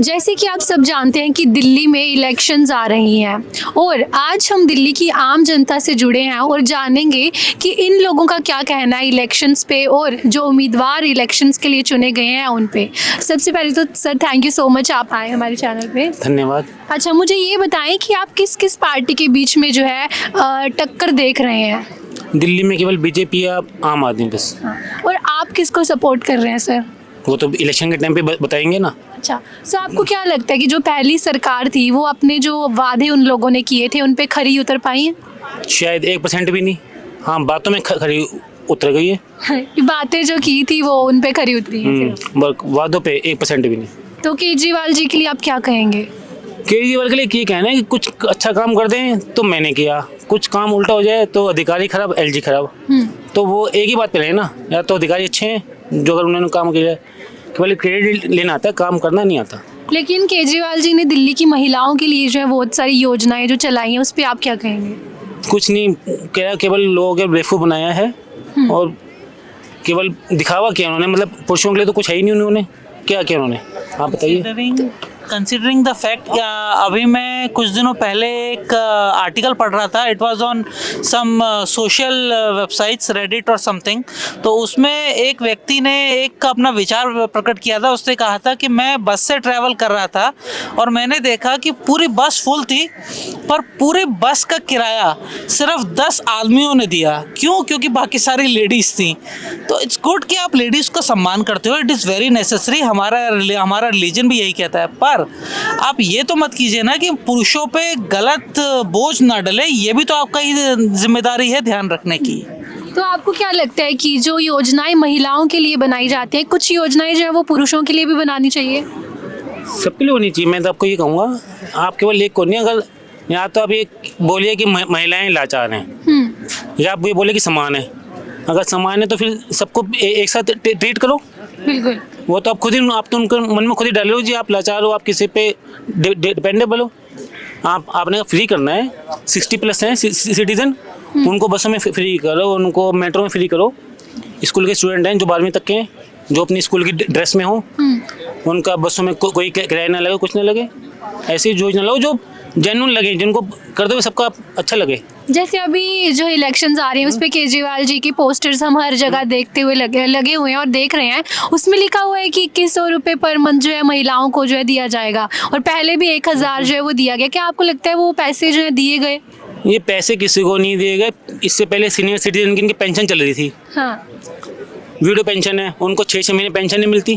जैसे कि आप सब जानते हैं कि दिल्ली में इलेक्शंस आ रही हैं और आज हम दिल्ली की आम जनता से जुड़े हैं और जानेंगे कि इन लोगों का क्या कहना है इलेक्शंस पे और जो उम्मीदवार इलेक्शंस के लिए चुने गए हैं उन पे। सबसे पहले तो sir thank you so much आप आए हमारे चैनल पे। धन्यवाद। अच्छा, मुझे ये बताएं कि आप किस किस पार्टी के बीच में जो है टक्कर देख रहे हैं? दिल्ली में केवल बीजेपी या आम आदमी बस। और आप किसको सपोर्ट कर रहे हैं सर? वो तो इलेक्शन के टाइम पे बताएंगे ना। अच्छा, सो आपको क्या लगता है कि जो पहली सरकार थी वो अपने जो वादे उन लोगों ने किए थे उन पे खरी उतर पाई है? शायद 1% भी नहीं। हाँ, बातों में खरी उतर गई है। बातें जो की थी वो उन पे खरी उतरी है वादों पे 1% भी नहीं। तो केजरीवाल जी के लिए आप क्या कहेंगे? केजरीवाल के लिए क्या कहना है कि कुछ अच्छा काम कर दें तो मैंने किया, कुछ काम उल्टा हो जाए तो अधिकारी खराब एलजी खराब। तो वो एक ही बात पे रहे ना, या तो अधिकारी अच्छे हैं जो अगर उन्होंने काम किया, केवल क्रेडिट लेना आता है, काम करना नहीं आता। लेकिन केजरीवाल जी ने दिल्ली की महिलाओं के लिए जो है बहुत सारी योजनाएं जो चलाई हैं उस पर आप क्या कहेंगे? कुछ नहीं क्या, केवल लोगों के बेवकूफ़ बनाया है और केवल दिखावा किया उन्होंने। मतलब पुरुषों के लिए तो कुछ है ही नहीं, उन्होंने क्या किया उन्होंने, आप बताइए। कंसिडरिंग द फैक्ट, अभी मैं कुछ दिनों पहले एक आर्टिकल पढ़ रहा था, it was on some social websites, Reddit और समथिंग। तो उसमें एक व्यक्ति ने एक अपना विचार प्रकट किया था। उसने कहा था कि मैं बस से ट्रैवल कर रहा था और मैंने देखा कि पूरी बस फुल थी पर पूरी बस का किराया सिर्फ 10 आदमियों ने दिया। क्यों? क्योंकि बाकी सारी लेडीज़ थी। तो इट्स गुड कि आप लेडीज़ को सम्मान करते हो, इट इज़ वेरी नेसेसरी, हमारा रिलीजन भी यही कहता है। पर आप ये तो मत कीजिए ना कि पुरुषों पे गलत बोझ ना डले, ये भी तो आपका ही जिम्मेदारी है ध्यान रखने की। तो आपको क्या लगता है कि जो योजनाएं महिलाओं के लिए बनाई जाती हैं, कुछ योजनाएं जो है वो पुरुषों के लिए भी बनानी चाहिए? सबके लिए होनी चाहिए। मैं तो आपको ये कहूँगा, आप केवल एक को नहीं, अगर या तो आप ये बोलिए कि महिलाएं लाचार हैं, या आप ये बोले कि समान है। अगर समान है तो फिर सबको एक साथ ट्रीट करो। बिल्कुल। वो तो आप खुद ही, आप तो उनके मन में खुद ही डालो जी आप लाचार हो, आप किसी पे डिपेंडेबल हो। आपने फ्री करना है, 60+ हैं सिटीजन, उनको बसों में फ्री करो, उनको मेट्रो में फ्री करो। स्कूल के स्टूडेंट हैं जो 12वीं तक के हैं, जो अपनी स्कूल की ड्रेस में हो, उनका बसों में कोई किराया ना लगे, कुछ ना लगे। ऐसी योजना लो जो जेन्युइन लगे, जिनको कर दो सबका अच्छा लगे। जैसे अभी जो इलेक्शंस आ रहे हैं उस पे केजरीवाल जी की पोस्टर्स हम हर जगह देखते हुए लगे हुए हैं और देख रहे हैं। उसमें लिखा हुआ है कि 2100 रुपये पर मंथ जो है महिलाओं को जो है दिया जाएगा और पहले भी 1000 जो है वो दिया गया। क्या आपको लगता है वो पैसे जो है दिए गए? ये पैसे किसी को नहीं दिए गए। इससे पहले सीनियर सिटीजन की इनकी पेंशन चल रही थी। हाँ, विडो पेंशन है, उनको 6 महीने पेंशन नहीं मिलती।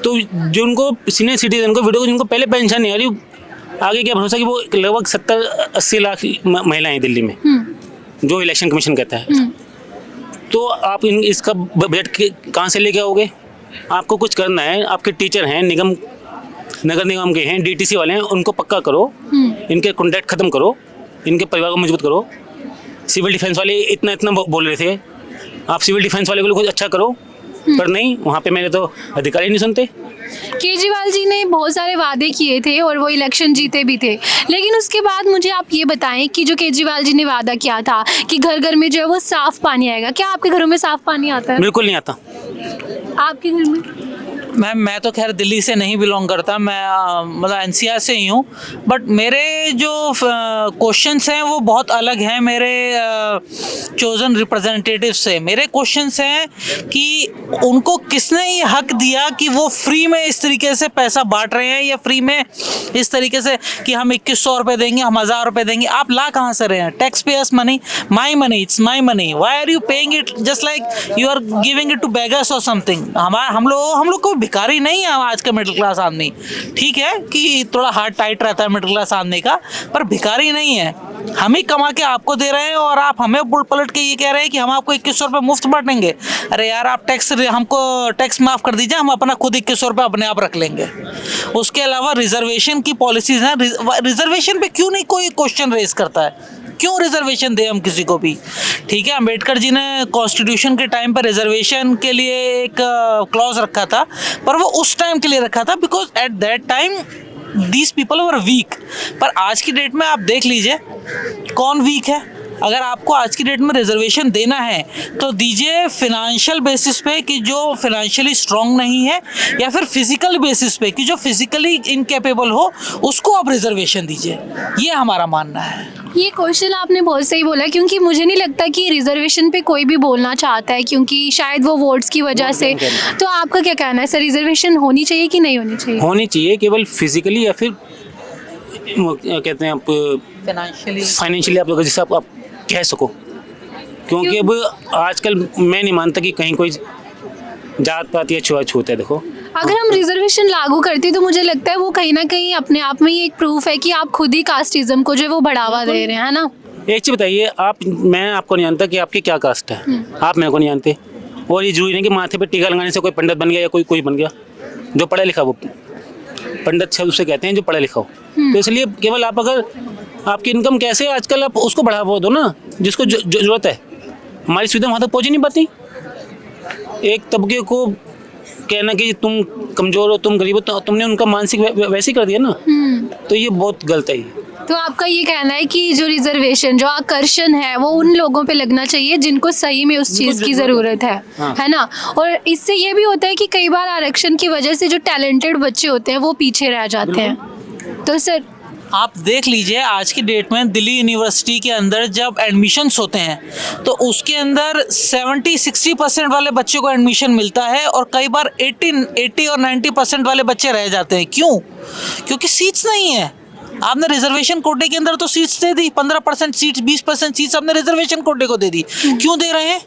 तो जिनको सीनियर सिटीजन को, विडो को, जिनको पहले पेंशन नहीं आ रही, आगे क्या भरोसा कि वो लगभग 70-80 लाख महिलाएं दिल्ली में, जो इलेक्शन कमीशन कहता है। तो आप इसका बजट कहाँ से लेके आओगे? आपको कुछ करना है, आपके टीचर हैं, नगर निगम के हैं, डीटीसी वाले हैं, उनको पक्का करो, इनके कॉन्ट्रैक्ट खत्म करो, इनके परिवार को मजबूत करो। सिविल डिफेंस वाले इतना बोल रहे थे, आप सिविल डिफेंस वाले को कुछ अच्छा करो, पर नहीं, वहाँ पे मेरे तो अधिकारी नहीं सुनते। केजरीवाल जी ने बहुत सारे वादे किए थे और वो इलेक्शन जीते भी थे, लेकिन उसके बाद मुझे आप ये बताएं कि जो केजरीवाल जी ने वादा किया था कि घर घर में जो है वो साफ पानी आएगा, क्या आपके घरों में साफ पानी आता है? बिल्कुल नहीं आता। आपके घर में? मैं तो खैर दिल्ली से नहीं बिलोंग करता, मैं मतलब एनसीआर से ही हूँ। बट मेरे जो क्वेश्चंस हैं वो बहुत अलग हैं मेरे चोजन रिप्रेजेंटेटिव से। मेरे क्वेश्चंस हैं कि उनको किसने ये हक दिया कि वो फ्री में इस तरीके से पैसा बांट रहे हैं, या फ्री में इस तरीके से कि हम 2100 रुपये देंगे, हम 1000 रुपये देंगे। आप ला कहाँ से रहे हैं? Tax payers money, my money, it's my money. Why are you paying it just like you are giving it to beggars और समथिंग? हम लोग को भिखारी नहीं है आज का मिडिल क्लास आदमी। ठीक है कि थोड़ा हार्ट टाइट रहता है मिडिल क्लास आदमी का, पर भिखारी नहीं है। हम ही कमा के आपको दे रहे हैं और आप हमें उलट पलट के ये कह रहे हैं कि हम आपको 2100 रुपये मुफ्त बांटेंगे। अरे यार, आप हमको टैक्स माफ़ कर दीजिए, हम अपना खुद 2100 रुपये अपने आप रख लेंगे। उसके अलावा रिजर्वेशन की पॉलिसीज़ हैं, रिजर्वेशन पे क्यों नहीं कोई क्वेश्चन रेज करता है? क्यों रिजर्वेशन दे हम किसी को भी? ठीक है, अंबेडकर जी ने कॉन्स्टिट्यूशन के टाइम पर रिजर्वेशन के लिए एक क्लॉज रखा था, पर वो उस टाइम के लिए रखा था because at that time these people were weak. पर आज की डेट में आप देख लीजिए कौन वीक है। अगर आपको आज की डेट में रिजर्वेशन देना है तो दीजिए फिनेंशियल बेसिस पे कि जो फिनेंशियली स्ट्रांग नहीं है, या फिर फिजिकल बेसिस पे कि जो फिजिकली इनकेपेबल हो, उसको आप रिजर्वेशन दीजिए। ये हमारा मानना है। ये क्वेश्चन आपने बहुत सही बोला, क्योंकि मुझे नहीं लगता कि रिजर्वेशन पे कोई भी बोलना चाहता है, क्योंकि शायद वो वोट्स की वजह से। तो आपका क्या कहना है सर, रिजर्वेशन होनी चाहिए कि नहीं होनी चाहिए? होनी चाहिए, केवल फिजिकली या फिर क्या कहते हैं आप फाइनेंशियली आप जैसे आप कह सको, क्योंकि अब आजकल मैं नहीं मानता कि कहीं कोई जात पात या छुआछूत है। देखो, अगर हम रिजर्वेशन लागू करते तो मुझे लगता है वो कहीं ना कहीं अपने आप में ही एक प्रूफ है कि आप खुद ही कास्टिज्म को जो है वो बढ़ावा दे रहे हैं, है ना? एक चीज़ बताइए आप, मैं आपको नहीं जानता कि आपकी क्या कास्ट है, आप मेरे को नहीं जानते, और ये जरूरी नहीं कि माथे पे टीका लगाने से कोई पंडित बन गया या कोई बन गया। जो पढ़ा लिखा वो पंडित शब्द से कहते हैं, जो पढ़ा लिखा हो। तो इसलिए केवल आप अगर आपकी इनकम कैसे आजकल आप उसको बढ़ावा दो ना, जिसको जरूरत है। हमारी सुविधा वहाँ तक पहुँच ही नहीं पाती। एक तबके को कहना कि तुम कमज़ोर हो, तुम गरीब हो, तो तुमने उनका मानसिक वैसे ही कर दिया ना। तो ये बहुत गलत है। तो आपका ये कहना है कि जो रिजर्वेशन, जो आकर्षण है, वो उन लोगों पे लगना चाहिए जिनको सही में उस चीज़ की ज़रूरत है, हाँ। है ना? और इससे ये भी होता है कि कई बार आरक्षण की वजह से जो टैलेंटेड बच्चे होते हैं वो पीछे रह जाते हैं। तो सर आप देख लीजिए आज की डेट में दिल्ली यूनिवर्सिटी के अंदर जब एडमिशन्स होते हैं तो उसके अंदर 70-60% वाले बच्चों को एडमिशन मिलता है, और कई बार 80 और 90% वाले बच्चे रह जाते हैं। क्यों? क्योंकि सीट्स नहीं है। आपने रिजर्वेशन कोटे के अंदर तो सीट्स दे दी, 15% सीट्स, 20% सीट्स आपने रिजर्वेशन कोटे को दे दी। क्यों दे रहे हैं?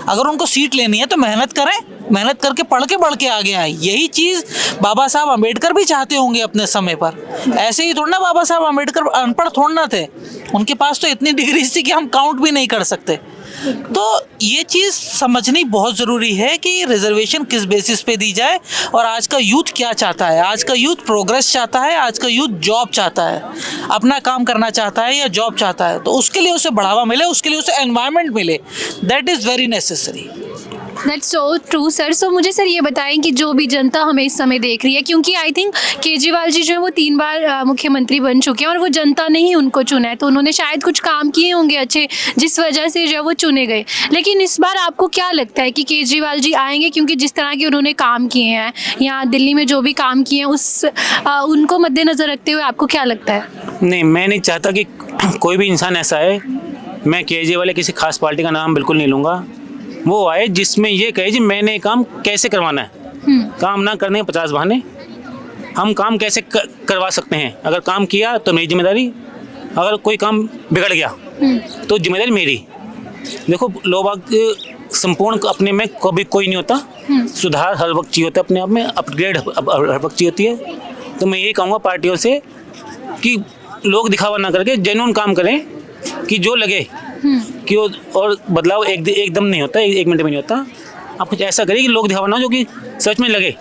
अगर उनको सीट लेनी है तो मेहनत करें, मेहनत करके पढ़ के बढ़ के आगे आए। यही चीज़ बाबा साहब अम्बेडकर भी चाहते होंगे अपने समय पर। ऐसे ही थोड़ा ना बाबा साहब अम्बेडकर अनपढ़ थोड़ा ना थे, उनके पास तो इतनी डिग्रीज थी कि हम काउंट भी नहीं कर सकते। तो ये चीज़ समझनी बहुत ज़रूरी है कि रिजर्वेशन किस बेसिस पे दी जाए, और आज का यूथ क्या चाहता है। आज का यूथ प्रोग्रेस चाहता है, आज का यूथ जॉब चाहता है, अपना काम करना चाहता है या जॉब चाहता है। तो उसके लिए उसे बढ़ावा मिले, उसके लिए उसे एनवायरनमेंट मिले, that is very necessary. That's so true sir. So मुझे सर ये बताएं कि जो भी जनता हमें इस समय देख रही है, क्योंकि आई थिंक केजरीवाल जी जो है वो 3 बार मुख्यमंत्री बन चुके हैं और वो जनता ने ही उनको चुना है, तो उन्होंने शायद कुछ काम किए होंगे अच्छे, जिस वजह से जो है वो चुने गए। लेकिन इस बार आपको क्या लगता है कि केजरीवाल जी आएंगे? क्योंकि जिस तरह के उन्होंने काम किए हैं यहाँ दिल्ली में, जो भी काम किए हैं उनको मद्देनज़र रखते हुए आपको क्या लगता है? नहीं, मैं नहीं चाहता कि कोई भी इंसान ऐसा है। मैं केजरीवाल किसी खास पार्टी का नाम बिल्कुल नहीं लूँगा। वो आए जिसमें ये कहे जी मैंने ये काम कैसे करवाना है। काम ना करने के 50 बहाने। हम काम कैसे करवा सकते हैं। अगर काम किया तो मेरी जिम्मेदारी, अगर कोई काम बिगड़ गया तो जिम्मेदारी मेरी। देखो, लोग संपूर्ण अपने में कभी कोई नहीं होता। सुधार हर वक्त चाहिए होता है, अपने आप में अपग्रेड हर वक्त चाहिए होती है। तो मैं यही कहूँगा पार्टियों से कि लोग दिखावा ना करके जेन्युइन काम करें, कि जो लगे कि और बदलाव एकदम नहीं होता, 1 मिनट में नहीं होता। आप कुछ ऐसा करिए कि लोग दिखावा ना हो, जो कि सच में लगे,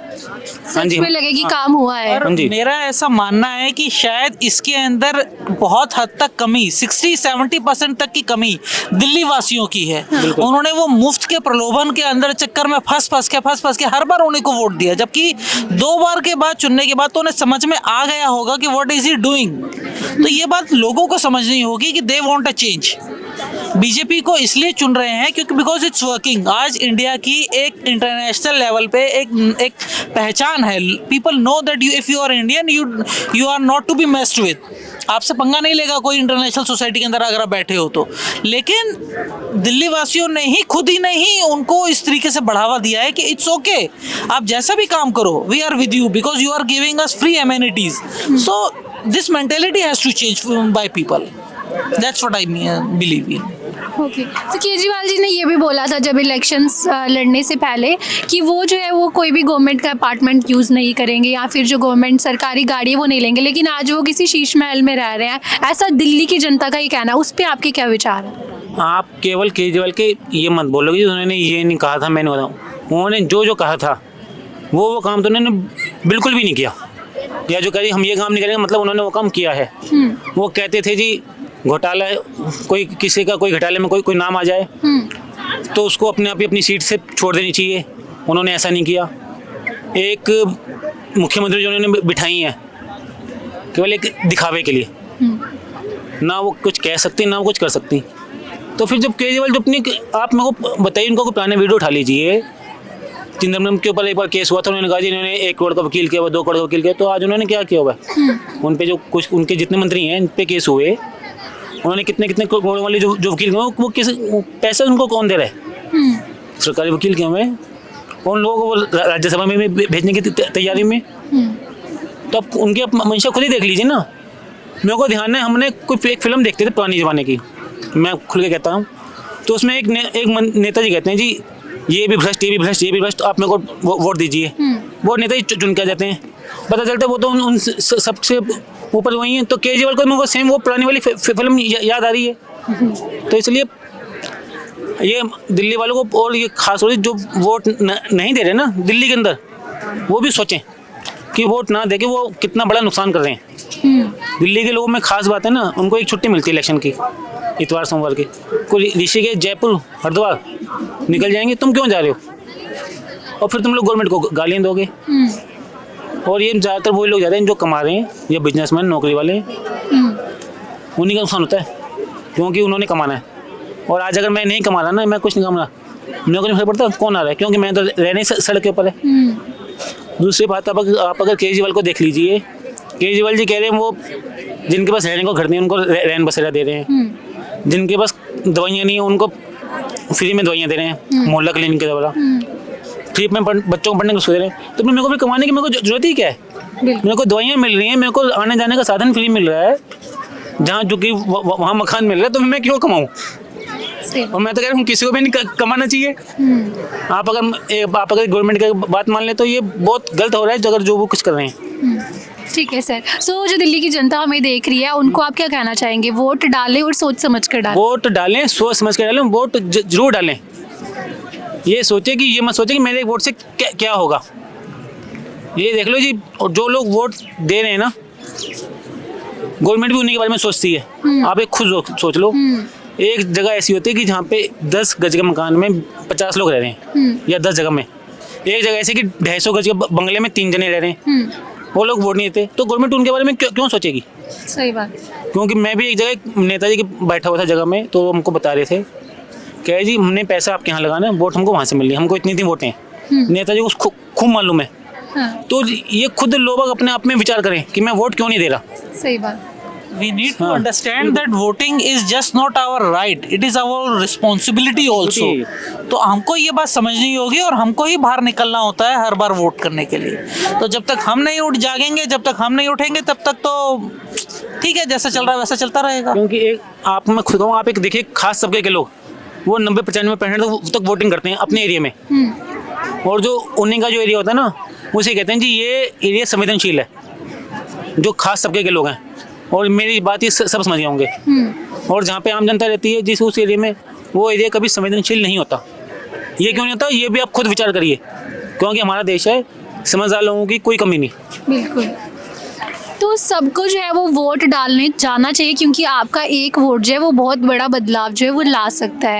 सच में लगे कि काम हुआ है। और मेरा ऐसा मानना है कि शायद इसके अंदर बहुत हद तक कमी, 60-70% तक की कमी दिल्ली वासियों की है। उन्होंने वो मुफ्त के प्रलोभन के अंदर चक्कर में फंस के हर बार उन्हीं को वोट दिया, जबकि 2 बार के बाद चुनने के बाद तो उन्हें समझ में आ गया होगा कि व्हाट इज ही डूइंग। तो ये बात लोगों को समझनी होगी कि they want a change. BJP को इसलिए चुन रहे हैं क्योंकि बिकॉज इट्स वर्किंग। आज इंडिया की एक इंटरनेशनल लेवल पे एक पहचान है। People know that if you are Indian you are not to be messed with. आपसे पंगा नहीं लेगा कोई इंटरनेशनल सोसाइटी के अंदर अगर आप बैठे हो तो। लेकिन दिल्ली वासियों ने ही खुद ही नहीं उनको इस तरीके से बढ़ावा दिया है कि इट्स ओके, आप जैसा भी काम करो, we are with you because you are giving us free amenities. So this mentality has to change by people. That's what I believe in. Okay, तो केजरीवाल जी ने ये भी बोला था जब इलेक्शंस लड़ने से पहले कि वो जो है वो कोई भी गवर्नमेंट का अपार्टमेंट यूज़ नहीं करेंगे या फिर जो गवर्नमेंट सरकारी गाड़ी है वो नहीं लेंगे, लेकिन आज वो किसी शीश महल में रह रहे हैं। ऐसा दिल्ली की जनता का ही कहना है, उस पर आपके क्या विचार है? आप केवल केजरीवाल के ये मत बोलोगे उन्होंने ये नहीं कहा था, मैंने बताऊँ। उन्होंने जो कहा था वो काम तो उन्होंने बिल्कुल भी नहीं किया। या जो कह हम ये काम नहीं करेंगे, मतलब उन्होंने वो काम किया है। वो कहते थे जी घोटाला, कोई किसी का कोई घोटाले में कोई नाम आ जाए तो उसको अपने आप ही अपनी सीट से छोड़ देनी चाहिए। उन्होंने ऐसा नहीं किया। एक मुख्यमंत्री जो उन्होंने बिठाई है केवल एक दिखावे के लिए, ना वो कुछ कह सकती ना वो कुछ कर सकती। तो फिर जब केजरीवाल जो अपनी, आप मेरे को बताइए, उनको कोई पुराने वीडियो उठा लीजिए। चिदम्बरम के ऊपर एक बार केस हुआ था, उन्होंने कहा जी इन्होंने 1 करोड़ का वकील किया हुआ, 2 करोड़ का वकील किया। तो आज उन्होंने क्या किया हुआ है? उन पे जो कुछ उनके जितने मंत्री हैं, इन पे केस हुए, उन्होंने कितने कितने करोड़ वाले जो वकील किए, वो किस पैसे उनको कौन दे रहा है? सरकारी वकील क्यों है? उन लोगों को राज्यसभा में भी भेजने की तैयारी में। तो अब उनकी मंशा खुद ही देख लीजिए ना। मेरे को ध्यान है, हमने कोई एक फिल्म देखते थे पुरानी ज़माने की, मैं खुल के कहता हूँ, तो उसमें एक नेताजी कहते हैं जी ये भी भ्रष्ट, ये भी भ्रष्ट, ये भी भ्रष्ट, आप मेरे को वोट दीजिए। वो नेताजी चुन के आ जाते हैं, पता चलता है वो तो उन सबसे ऊपर वही है। तो केजरीवाल को मेरे को सेम वो पुरानी वाली फिल्म याद आ रही है। तो इसलिए ये दिल्ली वालों को, और ये खास तौर से जो वोट नहीं दे रहे ना दिल्ली के अंदर, वो भी सोचें कि वोट ना दे के वो कितना बड़ा नुकसान कर रहे हैं। दिल्ली के लोगों में खास बात है ना, उनको एक छुट्टी मिलती है इलेक्शन की, इतवार सोमवार की। कोई ऋषिकेश, जयपुर, हरिद्वार निकल जाएंगे, तुम क्यों जा रहे हो? और फिर तुम लोग गवर्नमेंट को गालियाँ दोगे। और ये ज़्यादातर वही लोग जाते हैं जो कमा रहे हैं, या बिजनेसमैन, नौकरी वाले, उन्हीं का नुकसान होता है, क्योंकि उन्होंने कमाना है। और आज अगर मैं नहीं कमा रहा ना, मैं कुछ नहीं कमा रहा, मेरे को नहीं फर्क पड़ता कौन आ रहा है, क्योंकि मैं तो रहने सड़क के ऊपर है। दूसरी बात, आप अगर केजरीवाल को देख लीजिए, केजरीवाल जी कह रहे हैं वो जिनके पास रहने को घर नहीं, उनको रहन बसेरा दे रहे हैं। जिनके पास दवाइयाँ नहीं है, उनको फ्री में दवाइयाँ दे रहे हैं, मोहल्ला क्लिनिक के द्वारा फ्री में बच्चों को पढ़ने को दे रहे हैं। तो मेरे को भी कमाने की मेरे को जरूरत ही क्या है? मेरे को दवाइयाँ मिल रही हैं, मेरे को आने जाने का साधन फ्री मिल रहा है, जहाँ जो कि वहाँ मकान मिल रहा है, तो मैं क्यों कमाऊँ? और मैं तो कह रहा हूँ किसी को भी नहीं कमाना चाहिए। आप अगर गवर्नमेंट की बात मान लें तो ये बहुत गलत हो रहा है अगर जो वो कुछ कर रहे हैं। ठीक है सर। सो जो दिल्ली की जनता हमें देख रही है, उनको आप क्या कहना चाहेंगे? वोट डालें और सोच समझ कर डालें। वोट डालें, सोच समझ कर डालें, वोट जरूर डालें। ये सोचे कि, ये मत सोचे कि मेरे वोट से क्या होगा। ये देख लो जी, और जो लोग वोट दे रहे हैं ना, गवर्नमेंट भी उन्हीं के बारे में सोचती है। आप एक खुद सोच लो, एक जगह ऐसी होती है कि जहाँ पे 10 गज के मकान में 50 लोग रह रहे हैं, या 10 जगह में। एक जगह ऐसी कि 250 गज के बंगले में 3 जने रह रहे हैं, वो लोग वोट नहीं देते, तो गवर्नमेंट उनके बारे में क्यों सोचेगी? सही बात। क्योंकि मैं भी एक जगह नेताजी के बैठा हुआ था जगह में, तो हमको बता रहे थे, कहे जी हमने पैसा आपके यहाँ लगाना है, वोट हमको वहाँ से मिल रही है, हमको इतनी वोटें हैं। नेताजी को खूब मालूम है। तो ये खुद लोग अपने आप में विचार करें कि मैं वोट क्यों नहीं दे रहा। सही बात। We need to understand that voting is just not our right, it is our responsibility also. तो हमको ये बात समझनी होगी और हमको ही बाहर निकलना होता है हर बार वोट करने के लिए। तो जब तक हम नहीं उठ जागेंगे, जब तक हम नहीं उठेंगे, तब तक तो ठीक है, जैसा चल रहा है वैसा चलता रहेगा। क्योंकि एक आप, मैं खुद कहूँ, आप एक देखिए खास तबके के लोग, वो 90-95% तक वोटिंग करते हैं अपने एरिया में। और जो उन्हीं का जो एरिया होता है ना, उसे कहते हैं जी ये एरिया संवेदनशील है, जो खास तबके के लोग हैं। और मेरी बात ये सब समझ गए होंगे। और जहाँ पे आम जनता रहती है, जिस उस एरिया में, वो एरिया कभी संवेदनशील नहीं होता। ये क्यों नहीं होता, ये भी आप खुद विचार करिए, क्योंकि हमारा देश है, समझदार लोगों की कोई कमी नहीं। बिल्कुल। तो सबको जो है वो वोट डालने जाना चाहिए, क्योंकि आपका एक वोट जो है वो बहुत बड़ा बदलाव जो है वो ला सकता है।